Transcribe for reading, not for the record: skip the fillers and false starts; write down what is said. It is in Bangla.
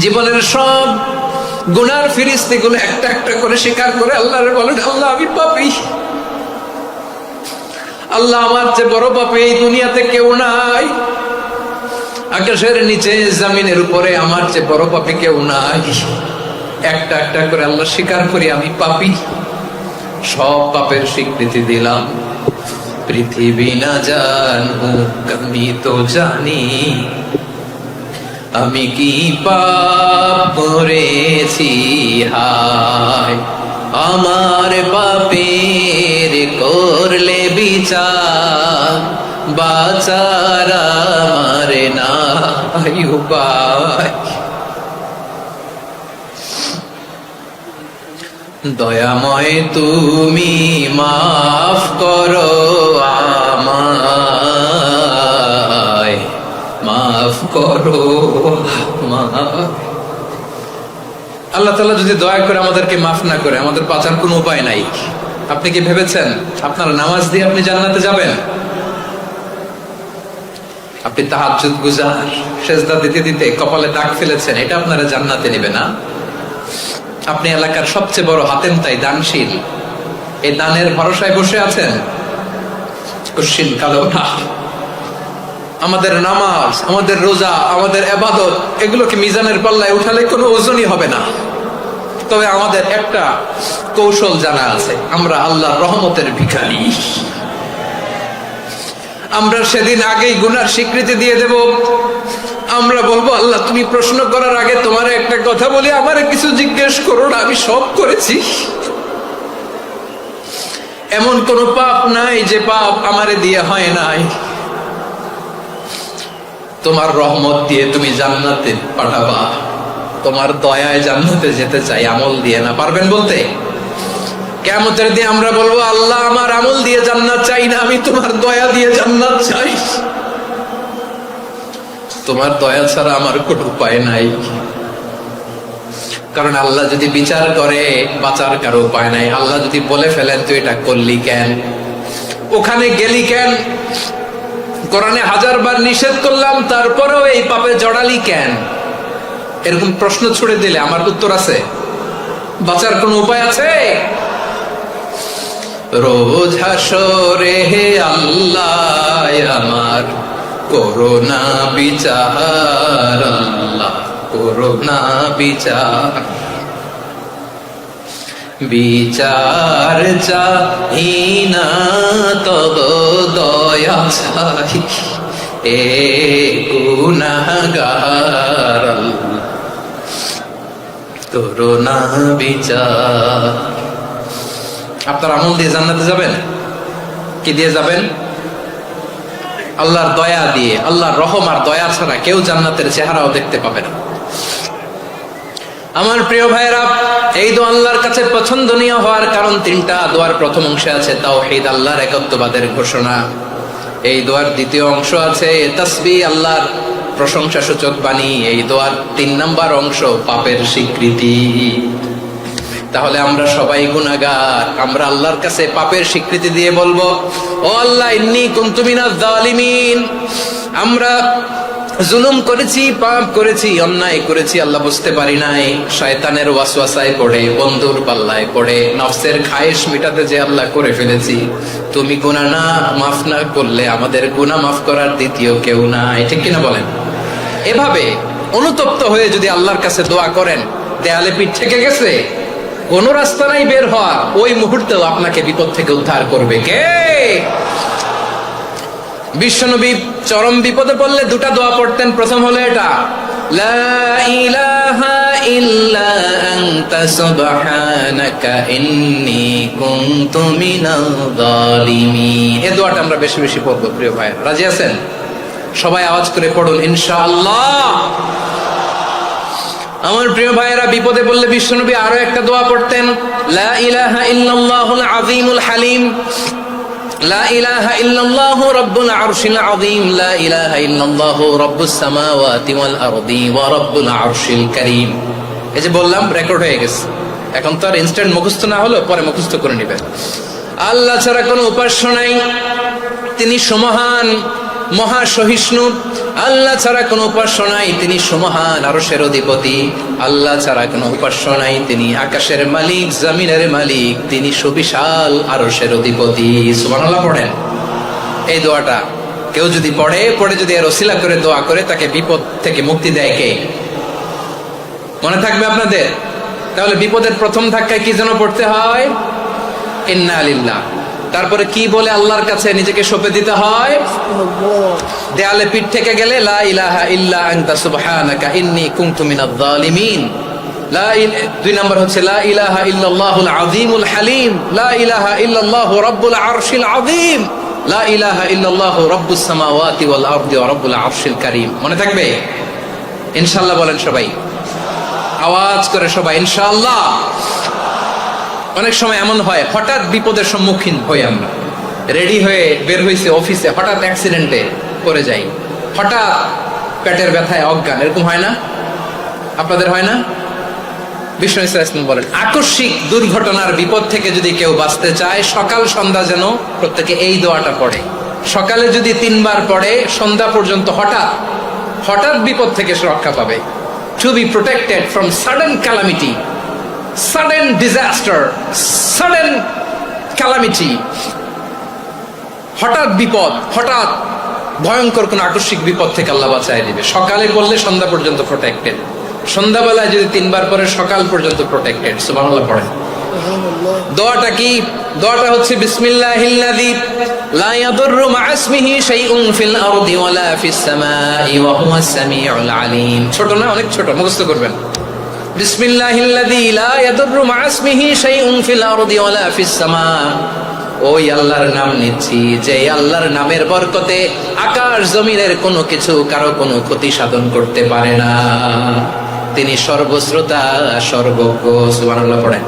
জীবনের সব গুনার ফিরিস্তিগুলো একটা একটা করে স্বীকার করে আল্লাহরে বলেন, আল্লাহ আমি পাপী, আল্লাহ আমার চেয়ে বড় পাপী এই দুনিয়াতে কেউ নাই, আকাশের নিচে জমিনের উপরে আমার চেয়ে বড় পাপী কেউ নাই। একটা একটা করে আল্লাহ স্বীকার করি আমি পাপী, সব পাপের স্বীকৃতি দিলাম। পৃথিবী না জানুক আমি তো জানি, আমি কি পাপ করেছি হায়, আমার পাপের করলে বিচার, বাঁচার আমার নাই উপায়। দয়াময় তুমি মাফ করো আমায়, মাফ করো আমায়। আল্লাহ তাআলা যদি দয়া করে আমাদেরকে মাফ না করে, আমাদের বাঁচার কোনো উপায় নাই। আপনি কি ভেবেছেন আপনার নামাজ দিয়ে আপনি জান্নাতে যাবেন? আপনি তাহাজ্জুদ গুজার, সেজদা দিতে দিতে কপালে দাগ ফেলেছেন, এটা আপনারা জান্নাতে নেবে না? আপনি এলাকার সবচেয়ে বড় হাতেম তাই দানশীল, এই দানের ভরসায় বসে আছেন, কুশ্চিন কালো না। আমাদের নামাজ, আমাদের রোজা, আমাদের ইবাদত, এগুলোকে মিজানের পাল্লায় উঠালে কোনো ওজনই হবে না। তবে আমাদের একটা কৌশল জানা আছে, আমরা আল্লাহর রহমতের ভিখারি। আমরা সেদিন আগেই গুনার স্বীকৃতি দিয়ে দেব। আমরা বলবো, আল্লাহ তুমি প্রশ্ন করার আগে তোমার একটা কথা বলি, আমারে কিছু জিজ্ঞেস করো না, আমি সব করেছি। এমন কোন পাপ নাই যে পাপ আমারে দিয়ে হয় নাই। তোমার রহমত দিয়ে তুমি জান্নাতে পাঠাবা, তোমার দয়ায় জান্নাতে যেতে চাই, আমল দিয়ে না। পারবেন বলতে? কিয়ামতের দিন আমরা বলবো, আল্লাহ আমার আমল দিয়ে জান্নাত চাই না, আমি তোমার দয়া দিয়ে জান্নাত চাই। তোমার দয়া ছাড়া আমার কোনো উপায় নাই। কারণ আল্লাহ যদি বিচার করে, বাঁচার কারো উপায় নাই। আল্লাহ যদি বলে ফেলেন তুই এটা করলি কেন, ওখানে গেলি কেন, কোরআনে 1000 বার নিষেধ করলাম তারপরেও এই পাপে জড়ালি কেন, এরকম প্রশ্ন ছুড়ে দিলে আমার উত্তর আছে? বাঁচার কোনো উপায় আছে? রোজ হাসরে হে আল্লাহ আমার করোনা বিচার, আল্লাহ করোনা বিচার, বিচার চাই না তব দয়া চাই, এ গুনাহগার আল্লাহ করোনা বিচার। আপনার আমল দিয়ে জান্নাতে যাবেন? কি দিয়ে যাবেন? আল্লাহর দয়া দিয়ে। আল্লাহর রহম আর দয়া ছাড়া কেউ জান্নাতের চেহারাও দেখতে পাবে না। আমার প্রিয় ভাইয়েরা, এই দোয়া আল্লাহর কাছে পছন্দনীয় হওয়ার কারণ তিনটা। দোয়ার প্রথম অংশে আছে তাওহীদ, আল্লাহর একত্ববাদের ঘোষণা। এই দোয়ার দ্বিতীয় অংশ আছে তাসবিহ, আল্লাহর প্রশংসা সূচক বাণী। এই দোয়ার 3 নম্বর অংশ পাপের স্বীকৃতি। তাহলে আমরা সবাই গুনাহগার, আমরা আল্লাহর কাছে পাপের স্বীকৃতি দিয়ে বলবো, ও আল্লাহ ইন্নী কুনতু মিনাজ জালিমিন, আমরা জুলুম করেছি, পাপ করেছি, অন্যায় করেছি, আল্লাহ বুঝতে পারি নাই। শয়তানের ওয়াসওয়াসায় পড়ে, বন্ধুর পাল্লায় পড়ে, নফসের খায়েশ মিটাতে যে আল্লাহ করে ফেলেছি। তুমি গুনাহ না মাফ না করলে আমাদের গুনাহ মাফ করার দ্বিতীয় কেউ নাই, ঠিক কিনা বলেন? এভাবে অনুতপ্ত হয়ে যদি আল্লাহর কাছে দোয়া করেন, দেয়ালে পিঠ থেকে গেছে, কোন রাস্তা নাই বের হওয়া, ওই মুহূর্তেও আপনাকে বিপদ থেকে উদ্ধার করবে কে? বিশ্বনবী চরম বিপদে পড়লে 2টা দোয়া পড়তেন। প্রথম হলো এটা, লা ইলাহা ইল্লা আনতা সুবহানাকা ইন্নী কুনতু মিনাল জালিমিন। এই দোয়াটা আমরা বেশি বেশি পড়ব প্রিয় ভাই। রাজি আছেন? সবাই আওয়াজ করে পড়ুন ইনশাআল্লাহ। আমার প্রিয় ভাইয়েরা, বিপদে পড়লে বিশ্বনবী আরো একটা দোয়া পড়তেন, লা ইলাহা ইল্লাল্লাহুল আযীমুল হালিম, লা ইলাহা ইল্লাল্লাহু রাব্বুল আরশিল আযীম, লা ইলাহা ইল্লাল্লাহু রাব্বুস সামাওয়াতি ওয়াল আরদি ওয়া রাব্বুল আরশিল কারীম। এই যে বললাম, রেকর্ড হয়ে গেছে। এখন তো আর ইনস্ট্যান্ট মুখস্থ না হলো, পরে মুখস্থ করে নেবেন। আল্লাহ ছাড়া কোনো উপাস্য নাই, তিনি সমহান, মহা সহিষ্ণু, আল্লাহ ছাড়া কোনো উপাস্য নাই, তিনি সুমহান আরশের অধিপতি। আল্লাহ ছাড়া কোনো উপাস্য নাই, তিনি আকাশের মালিক, জমিনের মালিক, তিনি সুবিশাল আরশের অধিপতি। সুবহানাল্লাহ পড়েন। এই দোয়াটা কেউ যদি পড়ে যদি এর ওসিলা করে দোয়া করে, তাকে বিপদ থেকে মুক্তি দেয় কে? মনে থাকবে আপনাদের? তাহলে বিপদের প্রথম ধাক্কায় কি যেন পড়তে হয়? ইন্না লিল্লাহ। তারপরে কি বলে আল্লাহর কাছে নিজেকে সঁপে দিতে হয়? দেয়ালে পিঠ থেকে গেলে লা ইলাহা ইল্লা আনতা সুবহানাকা ইন্নী কুনতু মিনাজ জালিমিন। দুই নম্বর হচ্ছে লা ইলাহা ইল্লাল্লাহুল আযীমুল হালিম, লা ইলাহা ইল্লাল্লাহু রাব্বুল আরশিল আযীম, লা ইলাহা ইল্লাল্লাহু রাব্বুস সামাওয়াতি ওয়াল আরদি ওয়া রাব্বুল আরশিল কারীম। মনে থাকবে? ইনশাআল্লাহ বলেন সবাই, আওয়াজ করে সবাই ইনশাআল্লাহ। অনেক সময় এমন হয়, হঠাৎ বিপদের সম্মুখীন হই আমরা, রেডি হয়ে বের হয়েছে অফিসে, হঠাৎ অ্যাক্সিডেন্টে পড়ে যাই, হঠাৎ পেটের ব্যথায় অজ্ঞান, এরকম হয় না? আপনাদের হয় না? বিষ্ণু ইসলাম বলেন, আকস্মিক দুর্ঘটনার বিপদ থেকে যদি কেউ বাঁচতে চায়, সকাল সন্ধ্যা যেন প্রত্যেকে এই দোয়াটা পড়ে। সকালে যদি 3 বার পড়ে, সন্ধ্যা পর্যন্ত হঠাৎ বিপদ থেকে সে রক্ষা পাবে। To be protected from sudden calamity, sudden disaster, sudden calamity, হঠাৎ বিপদ, হঠাৎ ভয়ঙ্কর কোন আকস্মিক বিপদ থেকে আল্লাহ বাঁচায় দিবে। সকালে বললে সন্ধ্যা পর্যন্ত প্রোটেক্টেড, সন্ধ্যাবেলায় যদি 3 বার পরে সকাল পর্যন্ত প্রোটেক্টেড। সুবহানাল্লাহ পড়েন। দোয়াটা কি? দোয়াটা হচ্ছে বিসমিল্লাহিল্লাযী লা ইয়াদুররু মা ইসমিহি শাইউন ফিল আরদি ওয়ালা ফিস সামাই ওয়া হুয়াস সামিউল আলিম। ছোট না? অনেক ছোট, মুখস্থ করবেন। বিসমিল্লাহিল্লাযী লা ইয়াদুররু মা ইসমিহি শাইউন ফিল আরদি ওয়ালা ফিস সামা। ওই আল্লাহর নাম নিচ্ছি, যে আল্লাহর নামের বরকতে আকাশ জমিনের কোনো কিছু কারো কোনো ক্ষতি সাধন করতে পারে না। তিনি সর্বশ্রোতা, সর্বজ্ঞ। সুবহানাল্লাহ পড়েন।